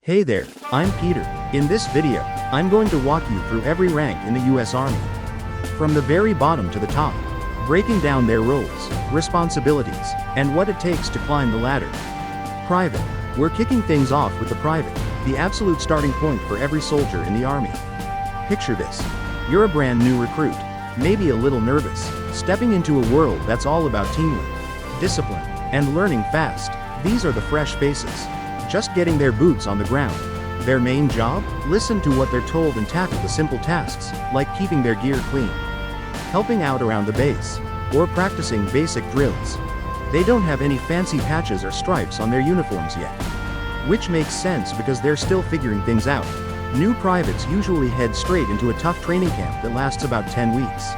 Hey there, I'm Peter. In this video, I'm going to walk you through every rank in the US Army. From the very bottom to the top, breaking down their roles, responsibilities, and what it takes to climb the ladder. Private. We're kicking things off with the private, the absolute starting point for every soldier in the Army. Picture this. You're a brand new recruit, maybe a little nervous, stepping into a world that's all about teamwork, discipline, and learning fast. These are the fresh faces, just getting their boots on the ground. Their main job? Listen to what they're told and tackle the simple tasks, like keeping their gear clean, helping out around the base, or practicing basic drills. They don't have any fancy patches or stripes on their uniforms yet. Which makes sense because they're still figuring things out. New privates usually head straight into a tough training camp that lasts about 10 weeks.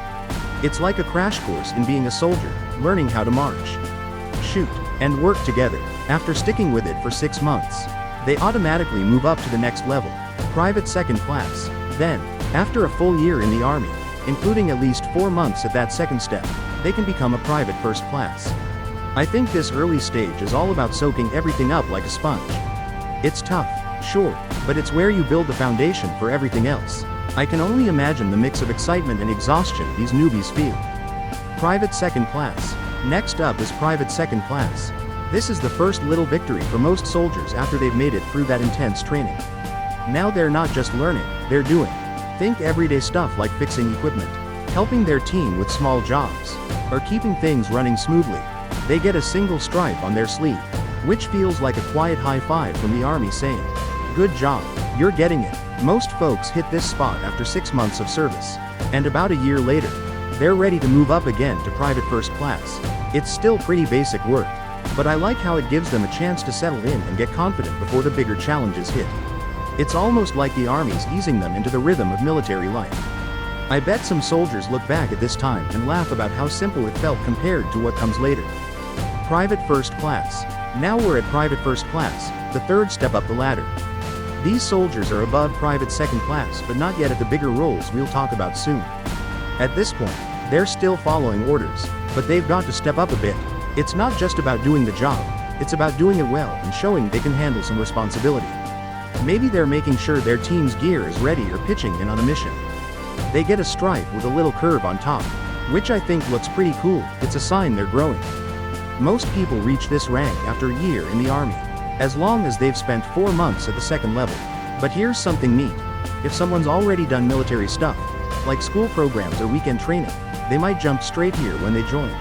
It's like a crash course in being a soldier, learning how to march, shoot, and work together. After sticking with it for 6 months, they automatically move up to the next level, Private Second Class. Then, after a full year in the Army, including at least 4 months at that second step, they can become a Private First Class. I think this early stage is all about soaking everything up like a sponge. It's tough, sure, but it's where you build the foundation for everything else. I can only imagine the mix of excitement and exhaustion these newbies feel. Private Second Class. Next up is Private Second Class. This is the first little victory for most soldiers after they've made it through that intense training. Now they're not just learning, they're doing. Think everyday stuff like fixing equipment, helping their team with small jobs, or keeping things running smoothly. They get a single stripe on their sleeve, which feels like a quiet high five from the Army saying, "Good job, you're getting it." Most folks hit this spot after 6 months of service, and about a year later, they're ready to move up again to Private First Class. It's still pretty basic work, but I like how it gives them a chance to settle in and get confident before the bigger challenges hit. It's almost like the Army's easing them into the rhythm of military life. I bet some soldiers look back at this time and laugh about how simple it felt compared to what comes later. Private First Class. Now we're at Private First Class, the third step up the ladder. These soldiers are above Private Second Class but not yet at the bigger roles we'll talk about soon. At this point, they're still following orders, but they've got to step up a bit. It's not just about doing the job, it's about doing it well and showing they can handle some responsibility. Maybe they're making sure their team's gear is ready or pitching in on a mission. They get a stripe with a little curve on top, which I think looks pretty cool. It's a sign they're growing. Most people reach this rank after a year in the Army, as long as they've spent 4 months at the second level. But here's something neat. If someone's already done military stuff, like school programs or weekend training, they might jump straight here when they join.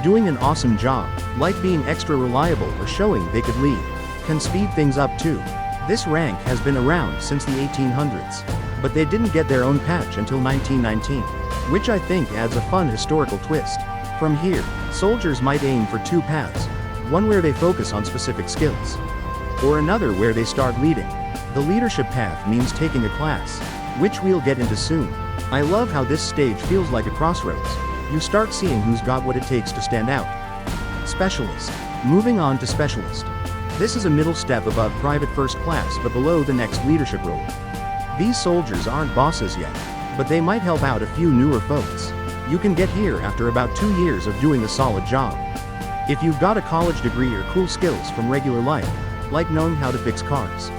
Doing an awesome job, like being extra reliable or showing they could lead, can speed things up too. This rank has been around since the 1800s, but they didn't get their own patch until 1919, which I think adds a fun historical twist. From here, soldiers might aim for 2 paths, one where they focus on specific skills, or another where they start leading. The leadership path means taking a class, which we'll get into soon. I love how this stage feels like a crossroads. You start seeing who's got what it takes to stand out. Specialist. Moving on to Specialist. This is a middle step above Private First Class but below the next leadership role. These soldiers aren't bosses yet, but they might help out a few newer folks. You can get here after about 2 years of doing a solid job. If you've got a college degree or cool skills from regular life, like knowing how to fix cars,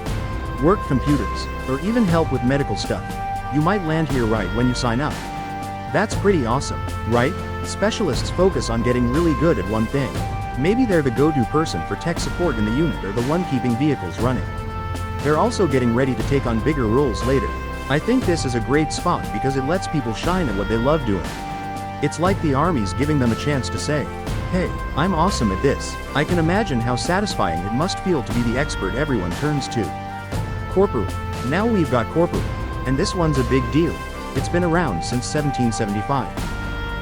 work computers, or even help with medical stuff, you might land here right when you sign up. That's pretty awesome, right? Specialists focus on getting really good at one thing. Maybe they're the go-to person for tech support in the unit or the one keeping vehicles running. They're also getting ready to take on bigger roles later. I think this is a great spot because it lets people shine at what they love doing. It's like the Army's giving them a chance to say, "Hey, I'm awesome at this." I can imagine how satisfying it must feel to be the expert everyone turns to. Corporal. Now we've got Corporal, and this one's a big deal. It's been around since 1775.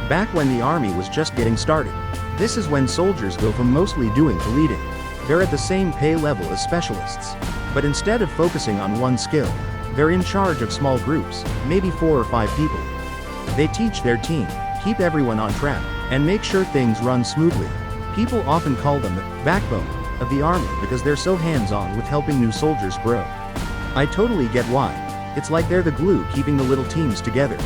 Back when the Army was just getting started. This is when soldiers go from mostly doing to leading. They're at the same pay level as specialists, but instead of focusing on one skill, they're in charge of small groups, maybe 4 or 5 people. They teach their team, keep everyone on track, and make sure things run smoothly. People often call them the backbone of the Army because they're so hands-on with helping new soldiers grow. I totally get why. It's like they're the glue keeping the little teams together.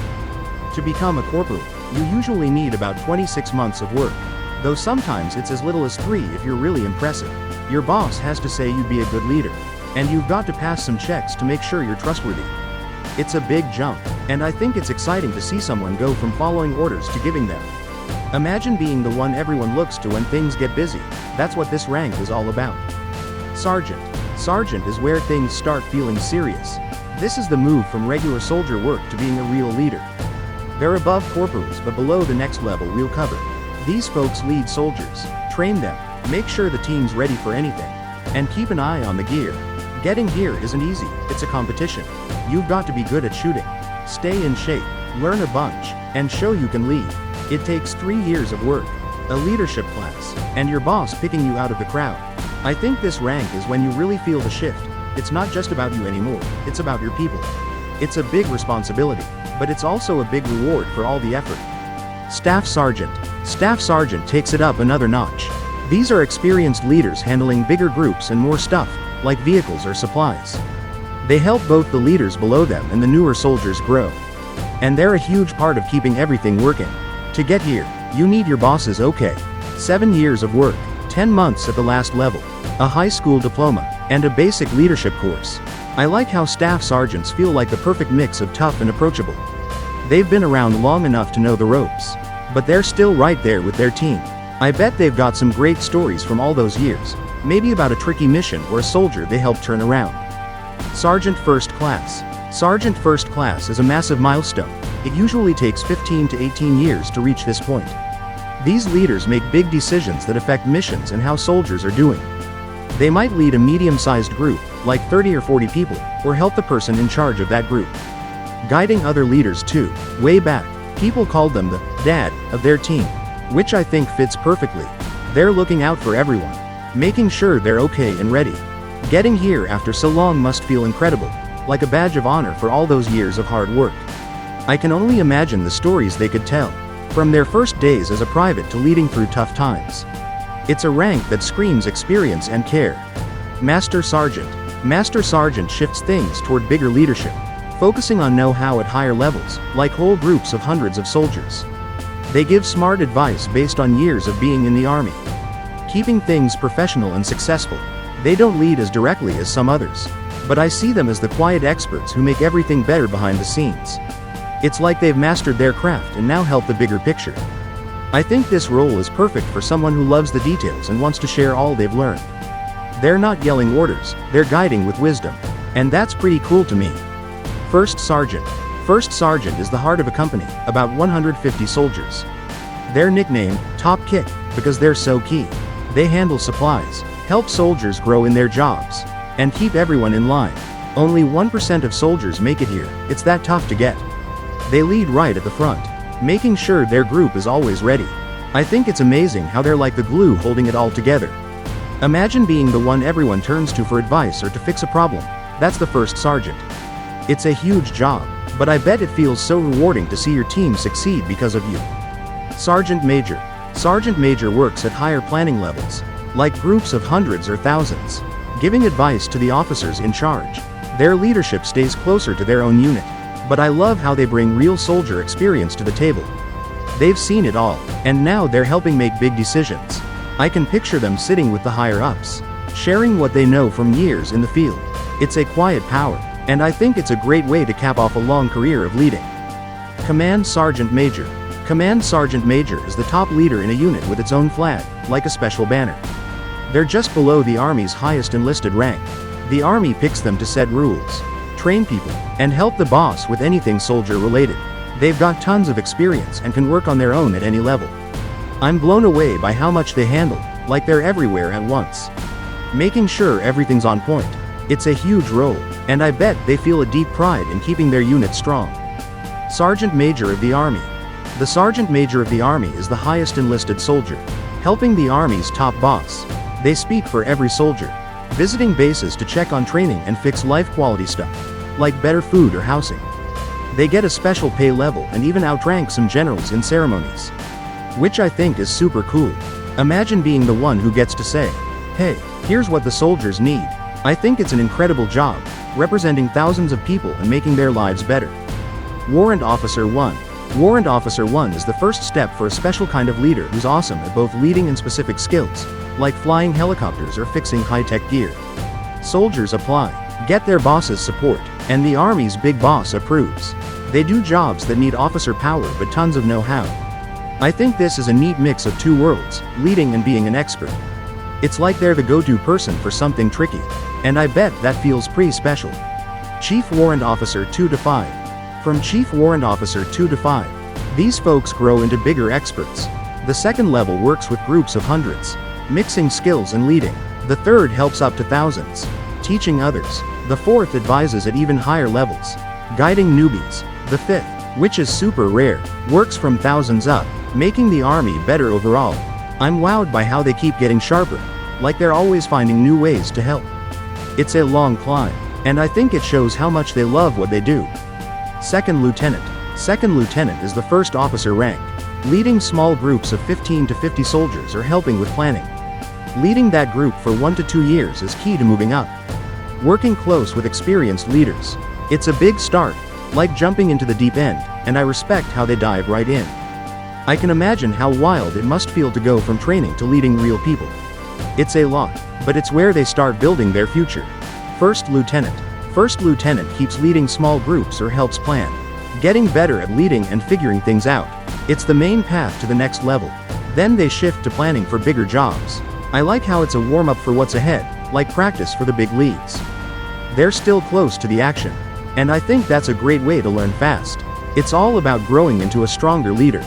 To become a corporal, you usually need about 26 months of work, though sometimes it's as little as 3 if you're really impressive. Your boss has to say you'd be a good leader. and you've got to pass some checks to make sure you're trustworthy. It's a big jump, and I think it's exciting to see someone go from following orders to giving them. Imagine being the one everyone looks to when things get busy. That's what this rank is all about. Sergeant. Sergeant is where things start feeling serious. This is the move from regular soldier work to being a real leader. They're above corporals but below the next level we'll cover. These folks lead soldiers, train them, make sure the team's ready for anything, and keep an eye on the gear. Getting here isn't easy, it's a competition. You've got to be good at shooting, stay in shape, learn a bunch, and show you can lead. It takes 3 years of work, a leadership class, and your boss picking you out of the crowd. I think this rank is when you really feel the shift. It's not just about you anymore, it's about your people. It's a big responsibility, but it's also a big reward for all the effort. Staff Sergeant. Staff Sergeant takes it up another notch. These are experienced leaders handling bigger groups and more stuff, like vehicles or supplies. They help both the leaders below them and the newer soldiers grow. And they're a huge part of keeping everything working. To get here, you need your boss's okay. 7 years of work, 10 months at the last level, a high school diploma, and a basic leadership course. I like how staff sergeants feel like the perfect mix of tough and approachable. They've been around long enough to know the ropes, but they're still right there with their team. I bet they've got some great stories from all those years, maybe about a tricky mission or a soldier they helped turn around. Sergeant First Class. Sergeant First Class is a massive milestone. It usually takes 15 to 18 years to reach this point. These leaders make big decisions that affect missions and how soldiers are doing. They might lead a medium-sized group, like 30 or 40 people, or help the person in charge of that group. Guiding other leaders too. Way back, people called them the dad of their team, which I think fits perfectly. They're looking out for everyone, making sure they're okay and ready. Getting here after so long must feel incredible, like a badge of honor for all those years of hard work. I can only imagine the stories they could tell, from their first days as a private to leading through tough times. It's a rank that screams experience and care. Master Sergeant. Master Sergeant shifts things toward bigger leadership, focusing on know-how at higher levels, like whole groups of hundreds of soldiers. They give smart advice based on years of being in the army, keeping things professional and successful. They don't lead as directly as some others, but I see them as the quiet experts who make everything better behind the scenes. It's like they've mastered their craft and now help the bigger picture. I think this role is perfect for someone who loves the details and wants to share all they've learned. They're not yelling orders, they're guiding with wisdom. And that's pretty cool to me. First Sergeant. First Sergeant is the heart of a company, about 150 soldiers. They're nicknamed Top Kick because they're so key. They handle supplies, help soldiers grow in their jobs, and keep everyone in line. Only 1% of soldiers make it here. It's that tough to get. They lead right at the front, making sure their group is always ready. I think it's amazing how they're like the glue holding it all together. Imagine being the one everyone turns to for advice or to fix a problem. That's the First Sergeant. It's a huge job, but I bet it feels so rewarding to see your team succeed because of you. Sergeant Major. Sergeant Major works at higher planning levels, like groups of hundreds or thousands, giving advice to the officers in charge. Their leadership stays closer to their own unit, but I love how they bring real soldier experience to the table. They've seen it all, and now they're helping make big decisions. I can picture them sitting with the higher-ups, sharing what they know from years in the field. It's a quiet power, and I think it's a great way to cap off a long career of leading. Command Sergeant Major. Command Sergeant Major is the top leader in a unit with its own flag, like a special banner. They're just below the Army's highest enlisted rank. The Army picks them to set rules, train people, and help the boss with anything soldier-related. They've got tons of experience and can work on their own at any level. I'm blown away by how much they handle, like they're everywhere at once, making sure everything's on point. It's a huge role, and I bet they feel a deep pride in keeping their unit strong. Sergeant Major of the Army. The Sergeant Major of the Army is the highest enlisted soldier, helping the Army's top boss. They speak for every soldier, visiting bases to check on training and fix life quality stuff, like better food or housing. They get a special pay level and even outrank some generals in ceremonies, which I think is super cool. Imagine being the one who gets to say, "Hey, here's what the soldiers need." I think it's an incredible job, representing thousands of people and making their lives better. Warrant Officer 1. Warrant Officer 1 is the first step for a special kind of leader who's awesome at both leading and specific skills, like flying helicopters or fixing high-tech gear. Soldiers apply, get their boss's support, and the army's big boss approves. They do jobs that need officer power but tons of know-how. I think this is a neat mix of two worlds, leading and being an expert. It's like they're the go-to person for something tricky, and I bet that feels pretty special. Chief Warrant Officer 2 to 5. From Chief Warrant Officer 2 to 5, these folks grow into bigger experts. The second level works with groups of hundreds, mixing skills and leading. The third helps up to thousands, teaching others. The fourth advises at even higher levels, guiding newbies. The fifth, which is super rare, works from thousands up, making the army better overall. I'm wowed by how they keep getting sharper, like they're always finding new ways to help. It's a long climb, and I think it shows how much they love what they do. Second Lieutenant. Second Lieutenant is the first officer rank, leading small groups of 15 to 50 soldiers or helping with planning. Leading that group for 1 to 2 years is key to moving up. Working close with experienced leaders. It's a big start, like jumping into the deep end, and I respect how they dive right in. I can imagine how wild it must feel to go from training to leading real people. It's a lot, but it's where they start building their future. First Lieutenant. First Lieutenant keeps leading small groups or helps plan, getting better at leading and figuring things out. It's the main path to the next level. Then they shift to planning for bigger jobs. I like how it's a warm-up for what's ahead, like practice for the big leagues. They're still close to the action, and I think that's a great way to learn fast. It's all about growing into a stronger leader.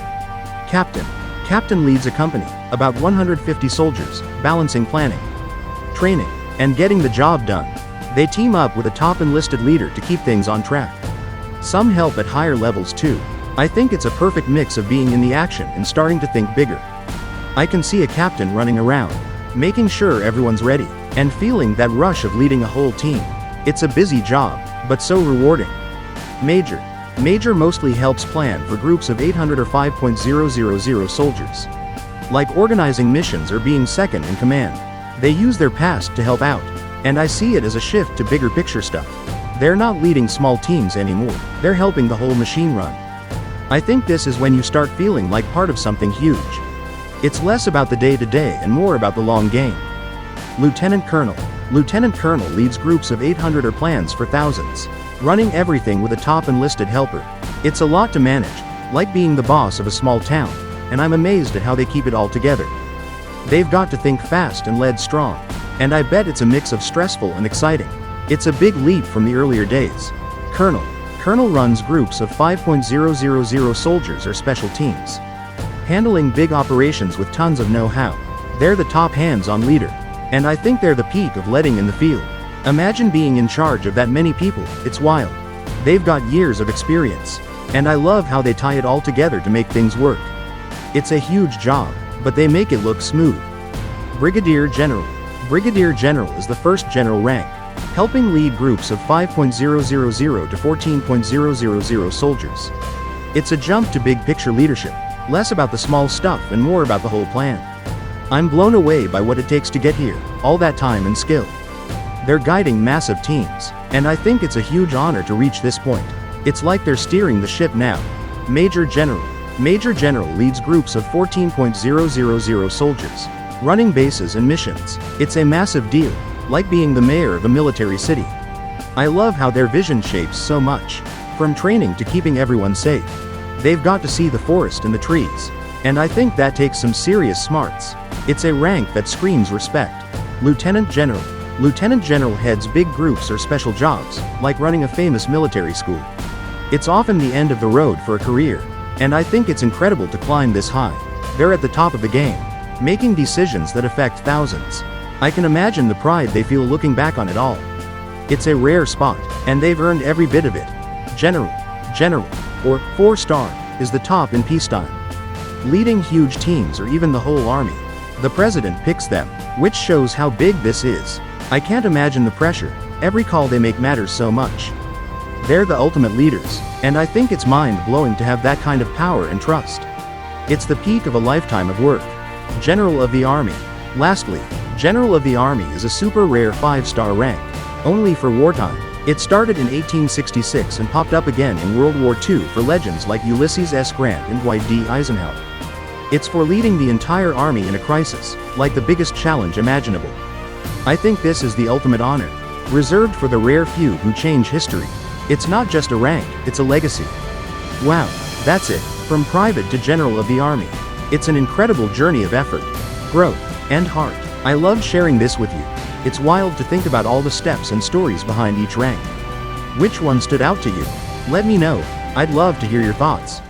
Captain. Captain leads a company, about 150 soldiers, balancing planning, training, and getting the job done. They team up with a top enlisted leader to keep things on track. Some help at higher levels too. I think it's a perfect mix of being in the action and starting to think bigger. I can see a captain running around, making sure everyone's ready, and feeling that rush of leading a whole team. It's a busy job, but so rewarding. Major. Major mostly helps plan for groups of 800 or 5,000 soldiers. Like organizing missions or being second in command. They use their past to help out, and I see it as a shift to bigger picture stuff. They're not leading small teams anymore, they're helping the whole machine run. I think this is when you start feeling like part of something huge. It's less about the day-to-day and more about the long game. Lieutenant Colonel. Lieutenant Colonel leads groups of 800 or plans for thousands, running everything with a top enlisted helper. It's a lot to manage, like being the boss of a small town, and I'm amazed at how they keep it all together. They've got to think fast and lead strong, and I bet it's a mix of stressful and exciting. It's a big leap from the earlier days. Colonel. Colonel runs groups of 5,000 soldiers or special teams, handling big operations with tons of know-how. They're the top hands-on leader, and I think they're the peak of leading in the field. Imagine being in charge of that many people, it's wild. They've got years of experience, and I love how they tie it all together to make things work. It's a huge job, but they make it look smooth. Brigadier General. Brigadier General is the first general rank, helping lead groups of 5,000 to 14,000 soldiers. It's a jump to big picture leadership, less about the small stuff and more about the whole plan. I'm blown away by what it takes to get here, all that time and skill. They're guiding massive teams, and I think it's a huge honor to reach this point. It's like they're steering the ship now. Major General. Major General leads groups of 14,000 soldiers, running bases and missions. It's a massive deal, like being the mayor of a military city. I love how their vision shapes so much, from training to keeping everyone safe. They've got to see the forest and the trees, and I think that takes some serious smarts. It's a rank that screams respect. Lieutenant General. Lieutenant General heads big groups or special jobs, like running a famous military school. It's often the end of the road for a career, and I think it's incredible to climb this high. They're at the top of the game, making decisions that affect thousands. I can imagine the pride they feel looking back on it all. It's a rare spot, and they've earned every bit of it. General. General, or 4-star, is the top in peacetime, leading huge teams or even the whole army. The president picks them, which shows how big this is. I can't imagine the pressure. Every call they make matters so much. They're the ultimate leaders, and I think it's mind-blowing to have that kind of power and trust. It's the peak of a lifetime of work. General of the Army. Lastly, General of the Army is a super rare 5-star rank, only for wartime. It started in 1866 and popped up again in World War II for legends like Ulysses S. Grant and Dwight D. Eisenhower. It's for leading the entire army in a crisis, like the biggest challenge imaginable. I think this is the ultimate honor. reserved for the rare few who change history. It's not just a rank, it's a legacy. Wow, that's it, from private to general of the army. It's an incredible journey of effort, growth, and heart. I loved sharing this with you. It's wild to think about all the steps and stories behind each rank. Which one stood out to you? Let me know. I'd love to hear your thoughts.